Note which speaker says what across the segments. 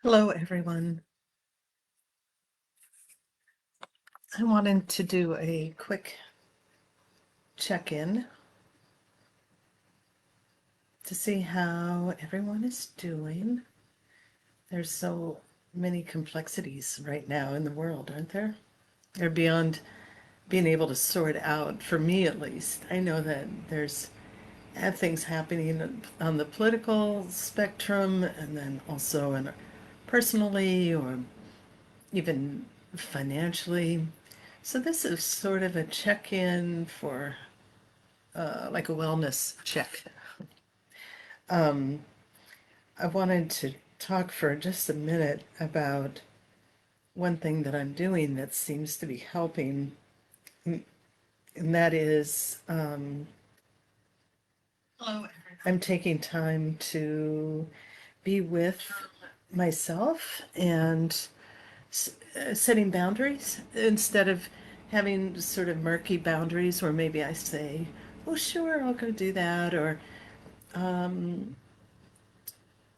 Speaker 1: Hello, everyone. I wanted to do a quick check-in to see how everyone is doing. There's so many complexities right now in the world, aren't there? They're beyond being able to sort out, for me at least. I know that there's bad things happening on the political spectrum and then also personally or even financially. So this is sort of a check-in for like a wellness check. I wanted to talk for just a minute about one thing that I'm doing that seems to be helping, and that is I'm taking time to be with myself and setting boundaries instead of having sort of murky boundaries where maybe I say, oh, sure, I'll go do that, or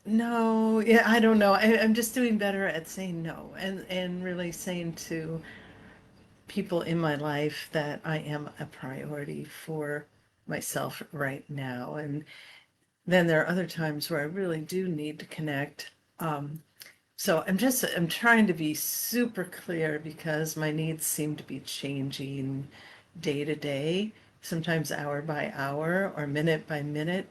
Speaker 1: no, yeah, I don't know. I'm just doing better at saying no and really saying to people in my life that I am a priority for myself right now. And then there are other times where I really do need to connect. So I'm trying to be super clear because my needs seem to be changing day to day, sometimes hour by hour or minute by minute,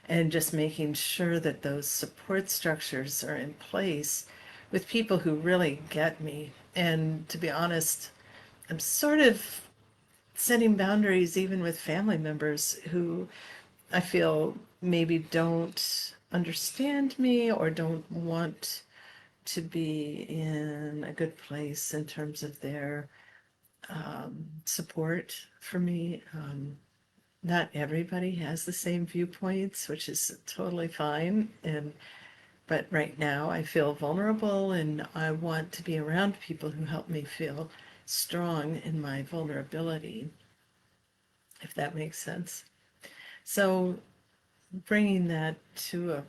Speaker 1: and just making sure that those support structures are in place with people who really get me. And to be honest, I'm sort of setting boundaries even with family members who I feel maybe don't understand me or don't want to be in a good place in terms of their support for me. Not everybody has the same viewpoints, which is totally fine. But right now I feel vulnerable and I want to be around people who help me feel strong in my vulnerability, if that makes sense. So bringing that to a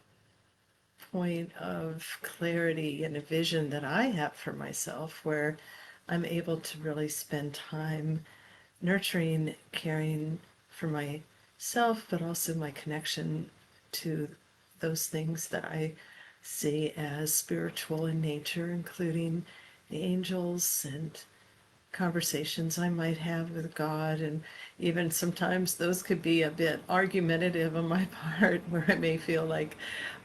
Speaker 1: point of clarity and a vision that I have for myself where I'm able to really spend time nurturing, caring for myself, but also my connection to those things that I see as spiritual in nature, including the angels and conversations I might have with God. And even sometimes those could be a bit argumentative on my part, where I may feel like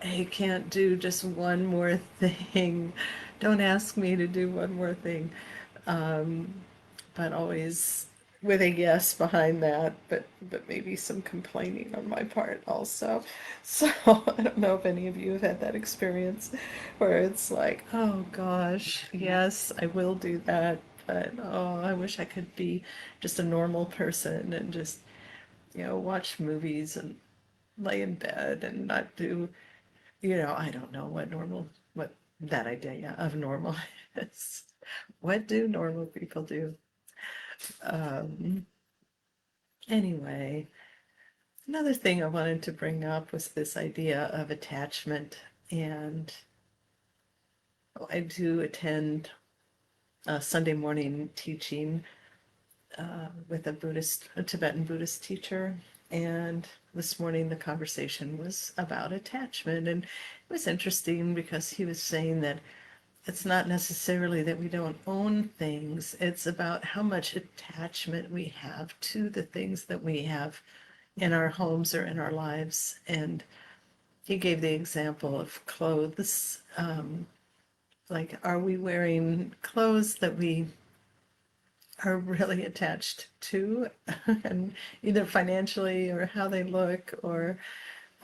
Speaker 1: I can't do just one more thing. Don't ask me to do one more thing. But always with a yes behind that, but maybe some complaining on my part also. So I don't know if any of you have had that experience where it's like, oh gosh, yes, I will do that, but oh, I wish I could be just a normal person and just, watch movies and lay in bed and not do, I don't know what that idea of normal is. What do normal people do? Um, Anyway, another thing I wanted to bring up was this idea of attachment. And I do attend a Sunday morning teaching with a Tibetan Buddhist teacher. And this morning the conversation was about attachment. And it was interesting because he was saying that it's not necessarily that we don't own things, it's about how much attachment we have to the things that we have in our homes or in our lives. And he gave the example of clothes. Like, are we wearing clothes that we are really attached to, and either financially or how they look, or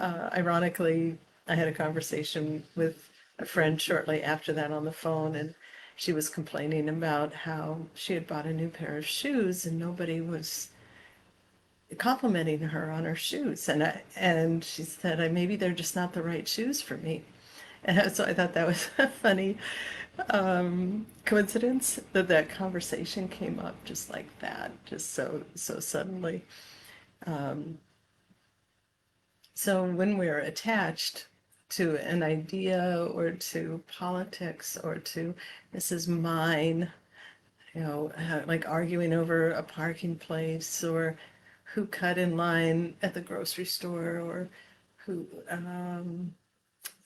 Speaker 1: ironically, I had a conversation with a friend shortly after that on the phone, and she was complaining about how she had bought a new pair of shoes and nobody was complimenting her on her shoes, and she said, maybe they're just not the right shoes for me." And so I thought that was a funny coincidence that that conversation came up just like that, just so suddenly. So when we're attached, to an idea or to politics or to this is mine, like arguing over a parking place or who cut in line at the grocery store or who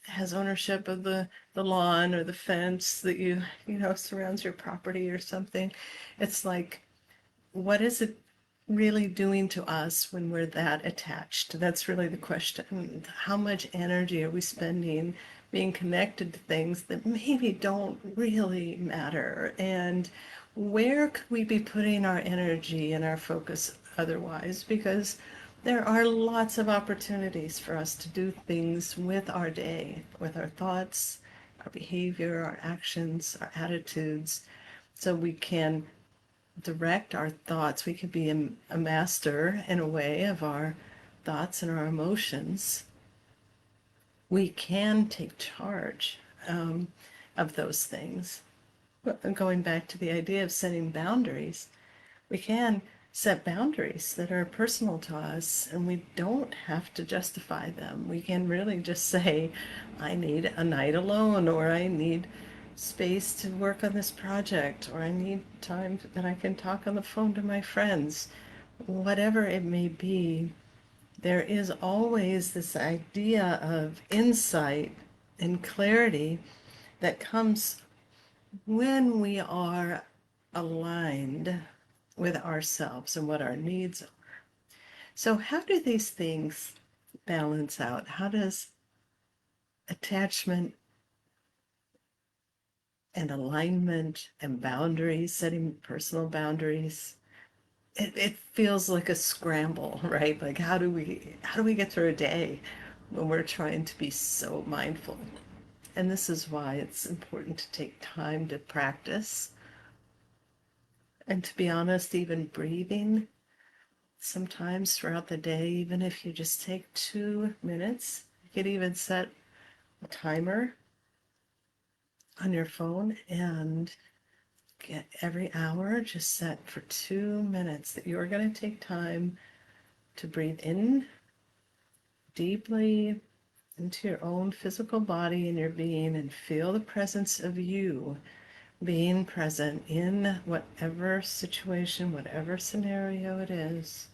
Speaker 1: has ownership of the lawn or the fence that surrounds your property or something. It's like, what is it really doing to us when we're that attached? That's really the question. How much energy are we spending being connected to things that maybe don't really matter? And where could we be putting our energy and our focus otherwise? Because there are lots of opportunities for us to do things with our day, with our thoughts, our behavior, our actions, our attitudes, so we can direct our thoughts. We could be a master, in a way, of our thoughts and our emotions. We can take charge of those things. Going back to the idea of setting boundaries, we can set boundaries that are personal to us, and we don't have to justify them. We can really just say, I need a night alone, or I need space to work on this project, or I need time that I can talk on the phone to my friends. Whatever it may be, there is always this idea of insight and clarity that comes when we are aligned with ourselves and what our needs are. So how do these things balance out? How does attachment and alignment and boundaries, setting personal boundaries, it feels like a scramble, right? Like how do we get through a day when we're trying to be so mindful? And this is why it's important to take time to practice. And to be honest, even breathing sometimes throughout the day, even if you just take 2 minutes, you could even set a timer on your phone and get every hour just set for 2 minutes that you're going to take time to breathe in deeply into your own physical body and your being and feel the presence of you being present in whatever situation, whatever scenario it is.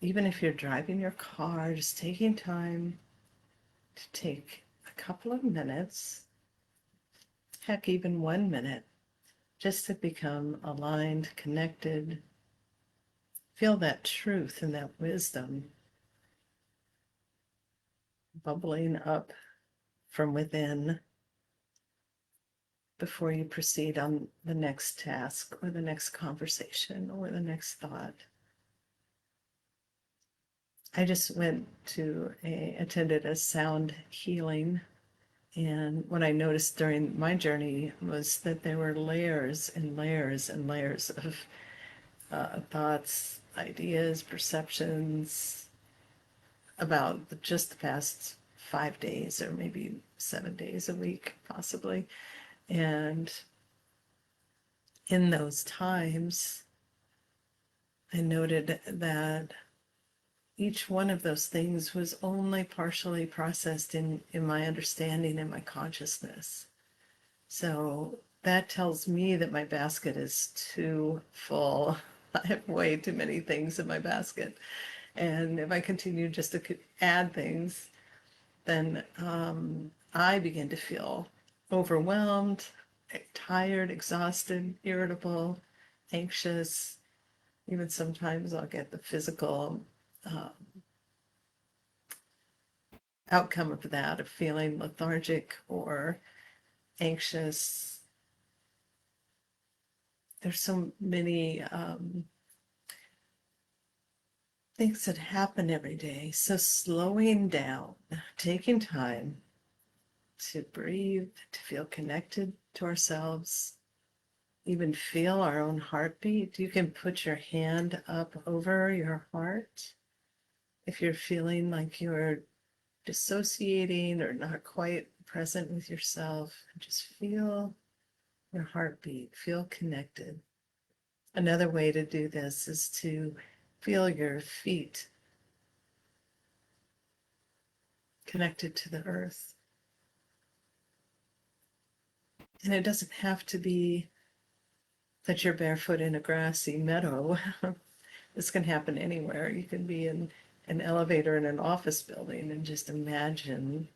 Speaker 1: Even if you're driving your car, just taking time to take a couple of minutes, heck, even 1 minute, just to become aligned, connected, feel that truth and that wisdom bubbling up from within before you proceed on the next task or the next conversation or the next thought. I just attended a sound healing, and what I noticed during my journey was that there were layers and layers and layers of thoughts, ideas, perceptions about just the past 5 days or maybe 7 days a week, possibly. And in those times, I noted that each one of those things was only partially processed in my understanding and my consciousness. So that tells me that my basket is too full. I have way too many things in my basket. And if I continue just to add things, then I begin to feel overwhelmed, tired, exhausted, irritable, anxious. Even sometimes I'll get the physical outcome of that, of feeling lethargic or anxious. There's so many things that happen every day. So slowing down, taking time to breathe, to feel connected to ourselves, even feel our own heartbeat. You can put your hand up over your heart if you're feeling like you're dissociating or not quite present with yourself. Just feel your heartbeat, feel connected. Another way to do this is to feel your feet connected to the earth. And it doesn't have to be that you're barefoot in a grassy meadow. This can happen anywhere. You can be in an elevator in an office building and just imagine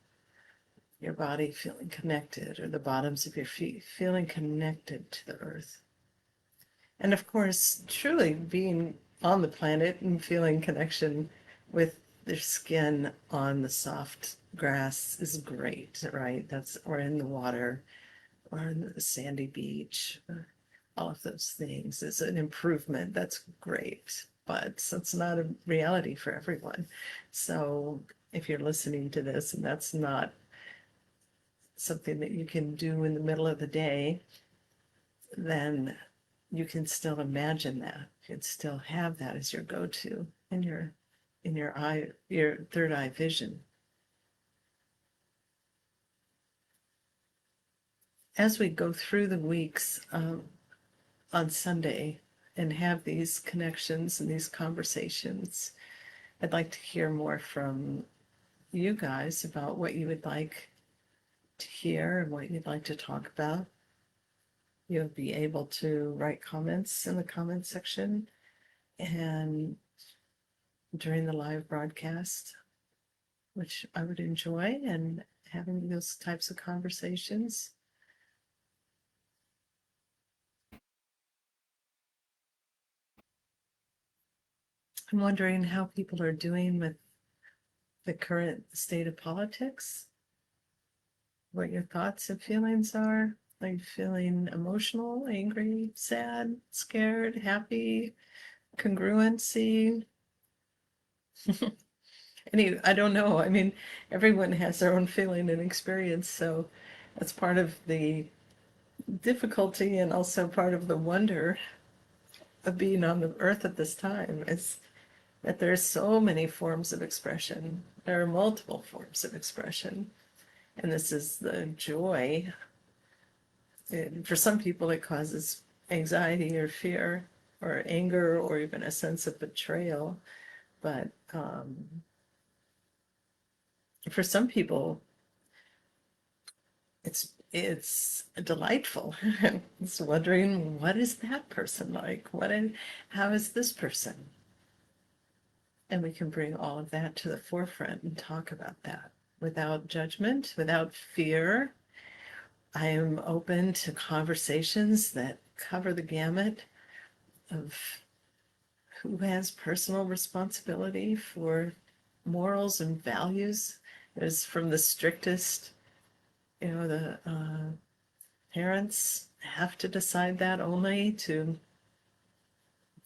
Speaker 1: your body feeling connected, or the bottoms of your feet feeling connected to the earth. And of course, truly being on the planet and feeling connection with their skin on the soft grass is great, right? Or in the water, or in the sandy beach, or all of those things is an improvement. That's great, but it's not a reality for everyone. So if you're listening to this and that's not something that you can do in the middle of the day, then you can still imagine that. You can still have that as your go-to in your eye, your third eye vision. As we go through the weeks on Sunday and have these connections and these conversations, I'd like to hear more from you guys about what you would like to hear and what you'd like to talk about. You'll be able to write comments in the comment section and during the live broadcast, which I would enjoy, and having those types of conversations. I'm wondering how people are doing with the current state of politics, what your thoughts and feelings are. Are you feeling emotional, angry, sad, scared, happy, congruency? I don't know. I mean, everyone has their own feeling and experience, so that's part of the difficulty and also part of the wonder of being on the earth at this time is that there are so many forms of expression. There are multiple forms of expression, and this is the joy. And for some people, it causes anxiety or fear or anger or even a sense of betrayal. But for some people, it's delightful. It's wondering, what is that person like? How is this person? And we can bring all of that to the forefront and talk about that without judgment, without fear. I am open to conversations that cover the gamut of who has personal responsibility for morals and values. There's from the strictest, the parents have to decide that only, to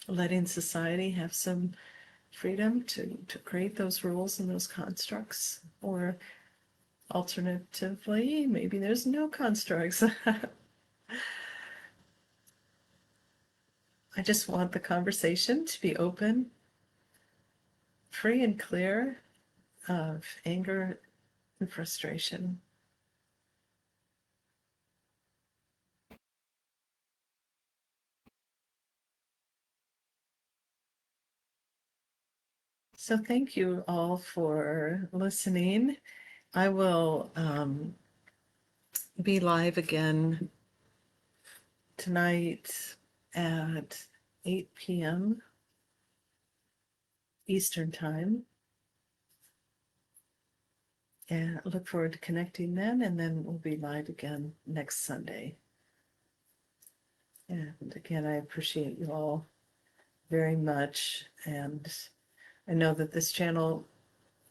Speaker 1: letting society have some freedom to create those rules and those constructs. Or alternatively, maybe there's no constructs. I just want the conversation to be open, free and clear of anger and frustration. So thank you all for listening. I will be live again tonight at 8 p.m. Eastern Time. And I look forward to connecting then, and then we'll be live again next Sunday. And again, I appreciate you all very much. And I know that this channel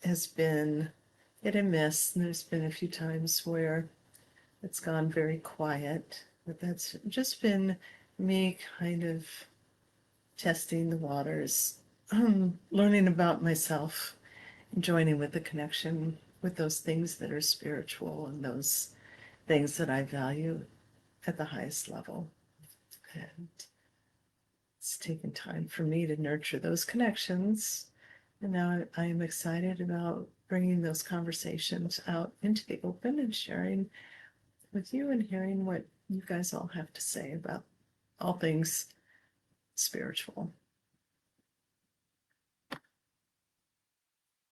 Speaker 1: has been hit and miss. And there's been a few times where it's gone very quiet, but that's just been me kind of testing the waters, learning about myself, joining with the connection with those things that are spiritual and those things that I value at the highest level. And it's taken time for me to nurture those connections. And now I am excited about bringing those conversations out into the open and sharing with you and hearing what you guys all have to say about all things spiritual.